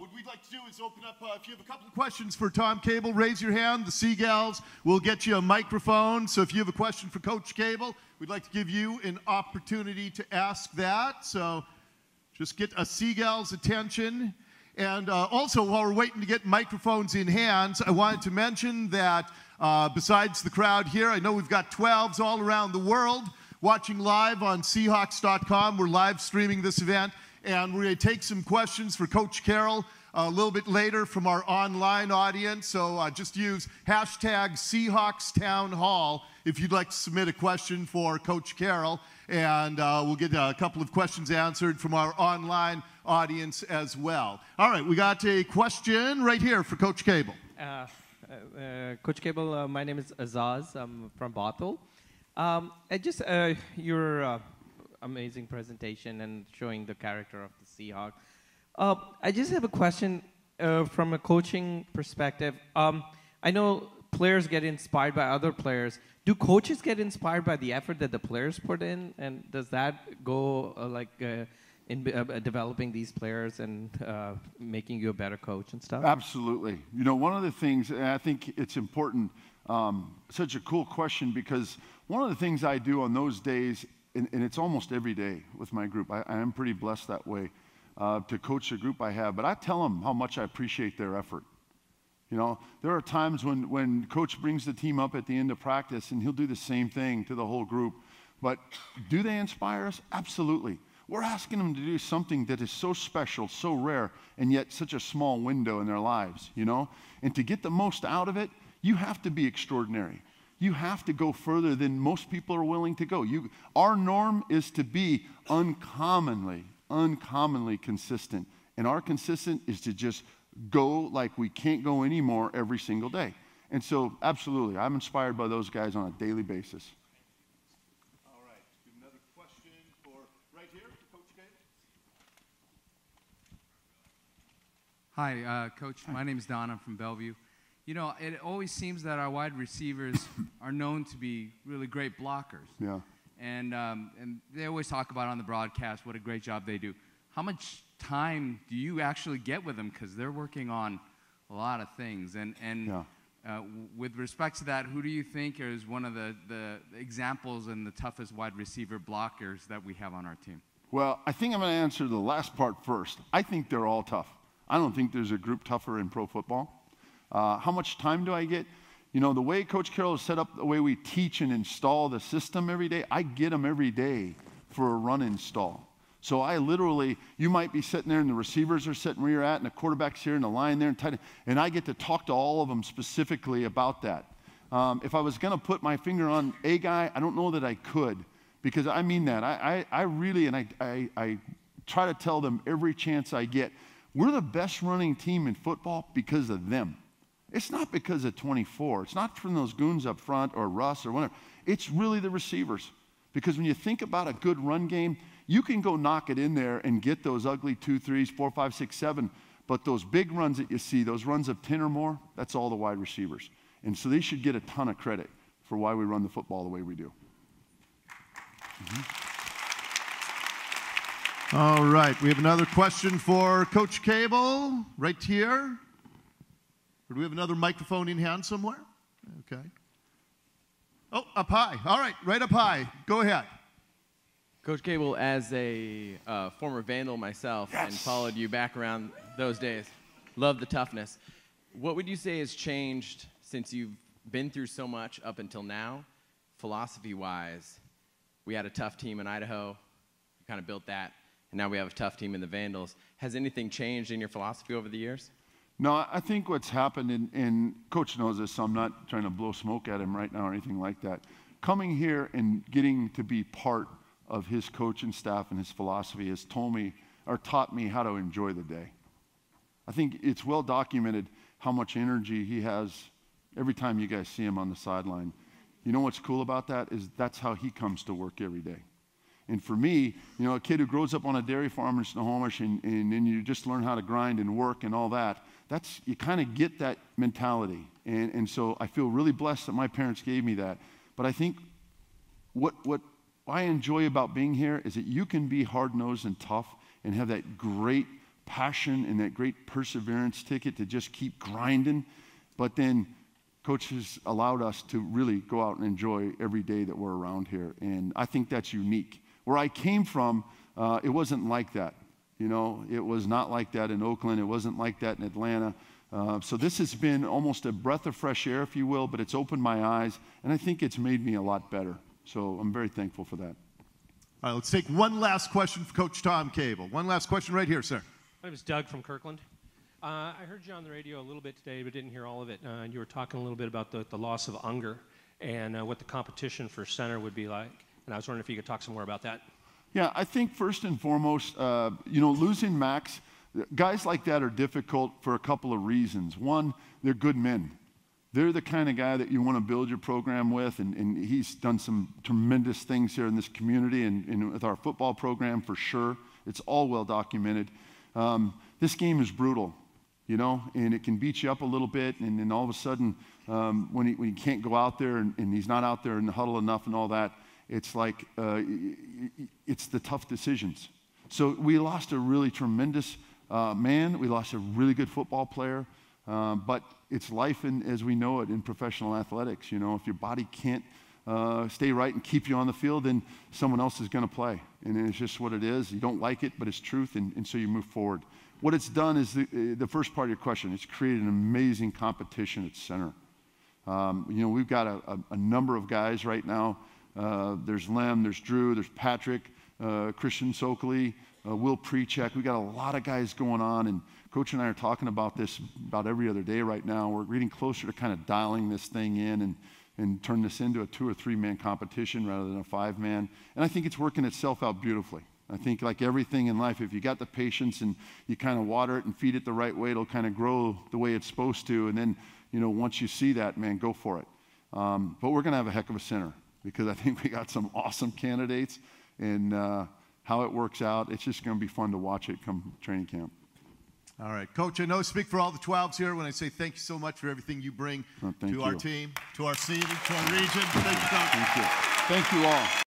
what we'd like to do is open up, if you have a couple of questions for Tom Cable, raise your hand. The Seagulls will get you a microphone. So if you have a question for Coach Cable, we'd like to give you an opportunity to ask that. So just get a Seagull's attention. And also, while we're waiting to get microphones in hands, I wanted to mention that besides the crowd here, I know we've got 12s all around the world watching live on Seahawks.com. We're live streaming this event. And we're going to take some questions for Coach Carroll a little bit later from our online audience. So just use hashtag Seahawks Town Hall if you'd like to submit a question for Coach Carroll. And we'll get a couple of questions answered from our online audience as well. All right, we got a question right here for Coach Cable. Coach Cable, my name is Azaz. I'm from Bothell. Your amazing presentation and showing the character of the Seahawks. I just have a question from a coaching perspective. I know players get inspired by other players. Do coaches get inspired by the effort that the players put in? And does that go in developing these players and making you a better coach and stuff? Absolutely. You know, one of the things, and I think it's important, such a cool question, because one of the things I do on those days, and it's almost every day with my group. I am pretty blessed that way to coach the group I have. But I tell them how much I appreciate their effort. You know, there are times when Coach brings the team up at the end of practice, and he'll do the same thing to the whole group. But do they inspire us? Absolutely. We're asking them to do something that is so special, so rare, and yet such a small window in their lives, you know? And to get the most out of it, you have to be extraordinary. You have to go further than most people are willing to go. Our norm is to be uncommonly consistent. And our consistent is to just go like we can't go anymore every single day. And so, absolutely, I'm inspired by those guys on a daily basis. All right, another question for right here, Coach Cable. Hi, Coach. My name is Don. I'm from Bellevue. You know, it always seems that our wide receivers are known to be really great blockers. Yeah. And they always talk about on the broadcast what a great job they do. How much time do you actually get with them? Because they're working on a lot of things. With respect to that, who do you think is one of the examples and the toughest wide receiver blockers that we have on our team? Well, I think I'm going to answer the last part first. I think they're all tough. I don't think there's a group tougher in pro football. How much time do I get? You know, the way Coach Carroll has set up the way we teach and install the system every day, I get them every day for a run install. So I literally, you might be sitting there and the receivers are sitting where you're at and the quarterback's here and the line there and tight end, and I get to talk to all of them specifically about that. If I was going to put my finger on a guy, I don't know that I could, because I mean that. I really, and I try to tell them every chance I get, we're the best running team in football because of them. It's not because of 24. It's not from those goons up front or Russ or whatever. It's really the receivers. Because when you think about a good run game, you can go knock it in there and get those ugly 2, 3s, 4, 5, 6, 7. But those big runs that you see, those runs of 10 or more, that's all the wide receivers. And so they should get a ton of credit for why we run the football the way we do. All right, we have another question for Coach Cable right here. Or do we have another microphone in hand somewhere? Okay. Oh, up high. All right, right up high. Go ahead. Coach Cable, as a former Vandal myself, and followed you back around those days, love the toughness. What would you say has changed since you've been through so much up until now, philosophy-wise? We had a tough team in Idaho. We kind of built that. And now we have a tough team in the Vandals. Has anything changed in your philosophy over the years? No, I think what's happened, and Coach knows this, so I'm not trying to blow smoke at him right now or anything like that. Coming here and getting to be part of his coaching staff and his philosophy has told me, or taught me how to enjoy the day. I think it's well documented how much energy he has every time you guys see him on the sideline. You know what's cool about that is that's how he comes to work every day. And for me, you know, a kid who grows up on a dairy farm in Snohomish and then you just learn how to grind and work and all that, you kind of get that mentality. And so I feel really blessed that my parents gave me that. But I think what I enjoy about being here is that you can be hard-nosed and tough and have that great passion and that great perseverance ticket to just keep grinding. But then Coach has allowed us to really go out and enjoy every day that we're around here. And I think that's unique. Where I came from, it wasn't like that. You know, it was not like that in Oakland. It wasn't like that in Atlanta. So this has been almost a breath of fresh air, if you will, but it's opened my eyes, and I think it's made me a lot better. So I'm very thankful for that. All right, let's take one last question for Coach Tom Cable. One last question right here, sir. My name is Doug from Kirkland. I heard you on the radio a little bit today, but didn't hear all of it. You were talking a little bit about the loss of Unger and what the competition for center would be like. And I was wondering if you could talk some more about that. Yeah, I think first and foremost, you know, losing Max, guys like that are difficult for a couple of reasons. One, they're good men. They're the kind of guy that you want to build your program with, and he's done some tremendous things here in this community and with our football program for sure. It's all well documented. This game is brutal, you know, and it can beat you up a little bit, and then all of a sudden, when he can't go out there and he's not out there in the huddle enough and all that, it's like it's the tough decisions. So we lost a really tremendous man. We lost a really good football player, but it's life as we know it in professional athletics. You know, if your body can't stay right and keep you on the field, then someone else is going to play. And it's just what it is. You don't like it, but it's truth, and so you move forward. What it's done is the first part of your question. It's created an amazing competition at center. You know, we've got a number of guys right now. There's Lem, there's Drew, there's Patrick, Christian Sokoley, Will Prechek. We've got a lot of guys going on, and Coach and I are talking about this about every other day right now. We're getting closer to kind of dialing this thing in and turn this into a 2 or 3 man competition rather than a 5-man. And I think it's working itself out beautifully. I think like everything in life, if you got the patience and you kind of water it and feed it the right way, it'll kind of grow the way it's supposed to. And then, you know, once you see that, man, go for it. But we're going to have a heck of a center because I think we got some awesome candidates. And how it works out, it's just going to be fun to watch it come training camp. All right. Coach, I know I speak for all the 12s here when I say thank you so much for everything you bring to our team, to our city, to our region. Thank you, Coach. Thank you. Thank you all.